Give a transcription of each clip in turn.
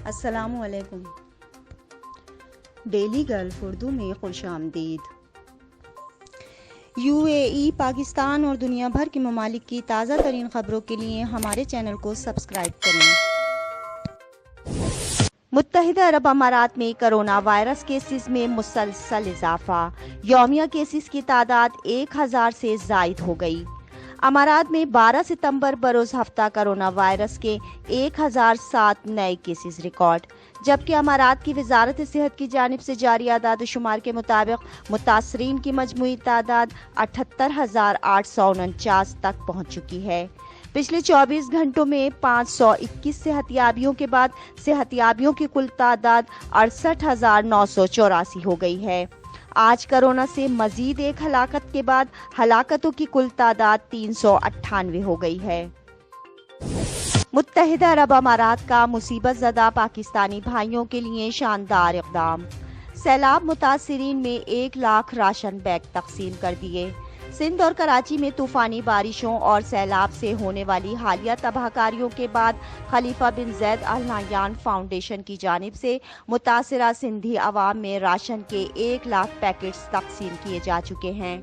السلام علیکم۔ Daily golf Urdu میں خوش آمدید۔ UAE، پاکستان اور دنیا بھر کے ممالک کی تازہ ترین خبروں کے لیے ہمارے چینل کو سبسکرائب کریں۔ متحدہ عرب امارات میں کرونا وائرس کیسز میں مسلسل اضافہ، یومیہ کیسز کی تعداد 1000 سے زائد ہو گئی۔ امارات میں 12 ستمبر بروز ہفتہ کرونا وائرس کے 1007 نئے کیسز ریکارڈ، جبکہ امارات کی وزارت صحت کی جانب سے جاری اعداد و شمار کے مطابق متاثرین کی مجموعی تعداد 78,849 تک پہنچ چکی ہے۔ پچھلے 24 گھنٹوں میں 521 صحت یابیوں کے بعد صحت یابیوں کی کل تعداد 68,984 ہو گئی ہے۔ آج کرونا سے مزید ایک ہلاکت کے بعد ہلاکتوں کی کل تعداد 398 ہو گئی ہے۔ متحدہ عرب امارات کا مصیبت زدہ پاکستانی بھائیوں کے لیے شاندار اقدام، سیلاب متاثرین میں 1 لاکھ راشن بیگ تقسیم کر دیے۔ سندھ اور کراچی میں طوفانی بارشوں اور سیلاب سے ہونے والی حالیہ تباہ کاریوں کے بعد خلیفہ بن زید ال نہیان فاؤنڈیشن کی جانب سے متاثرہ سندھی عوام میں راشن کے 1 لاکھ پیکٹس تقسیم کیے جا چکے ہیں۔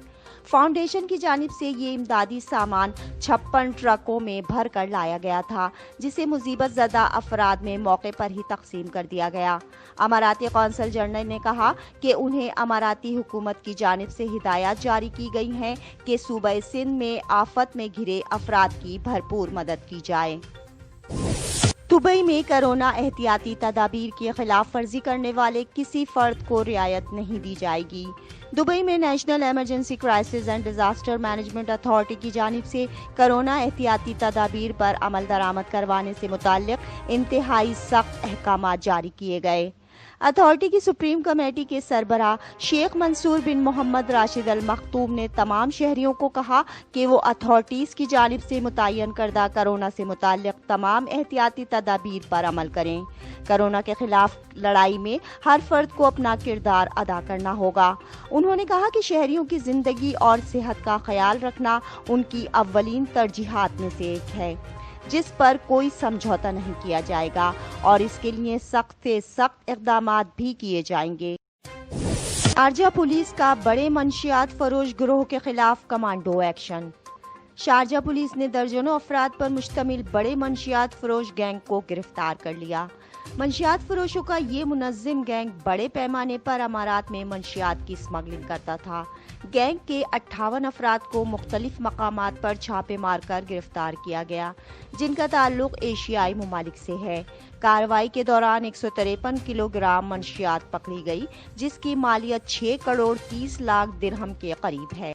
فاؤنڈیشن کی جانب سے یہ امدادی سامان 56 ٹرکوں میں بھر کر لایا گیا تھا، جسے مصیبت زدہ افراد میں موقع پر ہی تقسیم کر دیا گیا۔ اماراتی قونصل جنرل نے کہا کہ انہیں اماراتی حکومت کی جانب سے ہدایات جاری کی گئی ہیں کہ صوبہ سندھ میں آفت میں گھرے افراد کی بھرپور مدد کی جائے۔ دبئی میں کرونا احتیاطی تدابیر کی خلاف ورزی کرنے والے کسی فرد کو رعایت نہیں دی جائے گی۔ دبئی میں national emergency crisis and disaster management authority کی جانب سے کرونا احتیاطی تدابیر پر عمل درآمد کروانے سے متعلق انتہائی سخت احکامات جاری کیے گئے۔ اتھارٹی کی سپریم کمیٹی کے سربراہ شیخ منصور بن محمد راشد المختوم نے تمام شہریوں کو کہا کہ وہ اتھارٹیز کی جانب سے متعین کردہ کرونا سے متعلق تمام احتیاطی تدابیر پر عمل کریں۔ کرونا کے خلاف لڑائی میں ہر فرد کو اپنا کردار ادا کرنا ہوگا۔ انہوں نے کہا کہ شہریوں کی زندگی اور صحت کا خیال رکھنا ان کی اولین ترجیحات میں سے ایک ہے، جس پر کوئی سمجھوتہ نہیں کیا جائے گا اور اس کے لیے سخت سے سخت اقدامات بھی کیے جائیں گے۔ شارجہ پولیس کا بڑے منشیات فروش گروہ کے خلاف کمانڈو ایکشن۔ شارجہ پولیس نے درجنوں افراد پر مشتمل بڑے منشیات فروش گینگ کو گرفتار کر لیا۔ منشیات فروشوں کا یہ منظم گینگ بڑے پیمانے پر امارات میں منشیات کی اسمگلنگ کرتا تھا۔ گینگ کے 58 افراد کو مختلف مقامات پر چھاپے مار کر گرفتار کیا گیا، جن کا تعلق ایشیائی ممالک سے ہے۔ کارروائی کے دوران 153 کلو گرام منشیات پکڑی گئی، جس کی مالیت 6 کروڑ 30 لاکھ درہم کے قریب ہے۔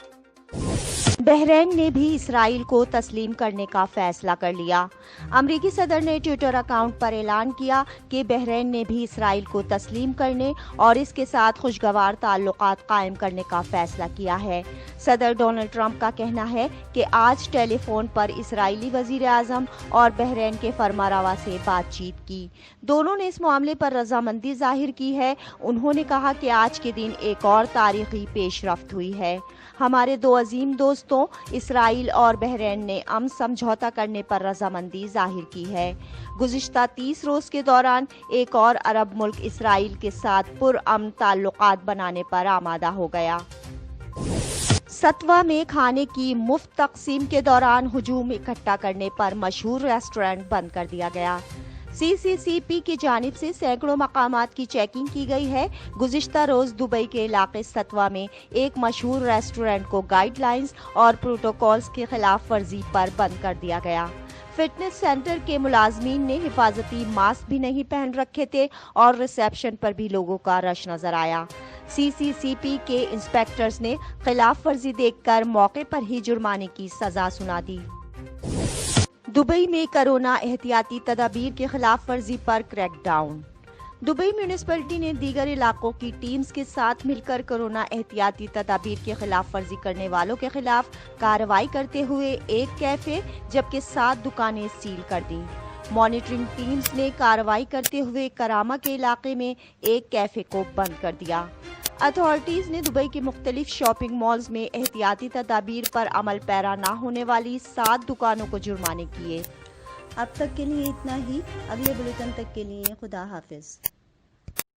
بحرین نے بھی اسرائیل کو تسلیم کرنے کا فیصلہ کر لیا۔ امریکی صدر نے ٹویٹر اکاؤنٹ پر اعلان کیا کہ بحرین نے بھی اسرائیل کو تسلیم کرنے اور اس کے ساتھ خوشگوار تعلقات قائم کرنے کا فیصلہ کیا ہے۔ صدر ڈونلڈ ٹرمپ کا کہنا ہے کہ آج ٹیلی فون پر اسرائیلی وزیر اعظم اور بحرین کے فرمانروا سے بات چیت کی۔ دونوں نے اس معاملے پر رضامندی ظاہر کی ہے۔ انہوں نے کہا کہ آج کے دن ایک اور تاریخی پیش رفت ہوئی ہے۔ ہمارے دو عظیم دوستوں اسرائیل اور بحرین نے امن سمجھوتہ کرنے پر رضامندی ظاہر کی ہے۔ گزشتہ 30 روز کے دوران ایک اور عرب ملک اسرائیل کے ساتھ پرامن تعلقات بنانے پر آمادہ ہو گیا۔ ستوا میں کھانے کی مفت تقسیم کے دوران ہجوم اکٹھا کرنے پر مشہور ریسٹورنٹ بند کر دیا گیا۔ CCCP کی جانب سے سینکڑوں مقامات کی چیکنگ کی گئی ہے۔ گزشتہ روز دبئی کے علاقے ستوا میں ایک مشہور ریسٹورنٹ کو گائیڈ لائنز اور پروٹوکولز کی خلاف ورزی پر بند کر دیا گیا۔ فٹنس سینٹر کے ملازمین نے حفاظتی ماسک بھی نہیں پہن رکھے تھے اور ریسیپشن پر بھی لوگوں کا رش نظر آیا۔ CCCP کے انسپیکٹرز نے خلاف ورزی دیکھ کر موقع پر ہی جرمانے کی سزا سنا دی۔ دبئی میں کرونا احتیاطی تدابیر کی خلاف ورزی پر کریک ڈاؤن۔ دبئی میونسپلٹی نے دیگر علاقوں کی ٹیمز کے ساتھ مل کر کرونا احتیاطی تدابیر کی خلاف ورزی کرنے والوں کے خلاف کارروائی کرتے ہوئے ایک کیفے جبکہ 7 دکانیں سیل کر دیں۔ مانیٹرنگ ٹیمز نے کارروائی کرتے ہوئے کرامہ کے علاقے میں ایک کیفے کو بند کر دیا۔ اتھارٹیز نے دبئی کے مختلف شاپنگ مالز میں احتیاطی تدابیر پر عمل پیرا نہ ہونے والی 7 دکانوں کو جرمانے کیے۔ اب تک کے لیے اتنا ہی. اگلے بلیٹن تک کے لیے خدا حافظ.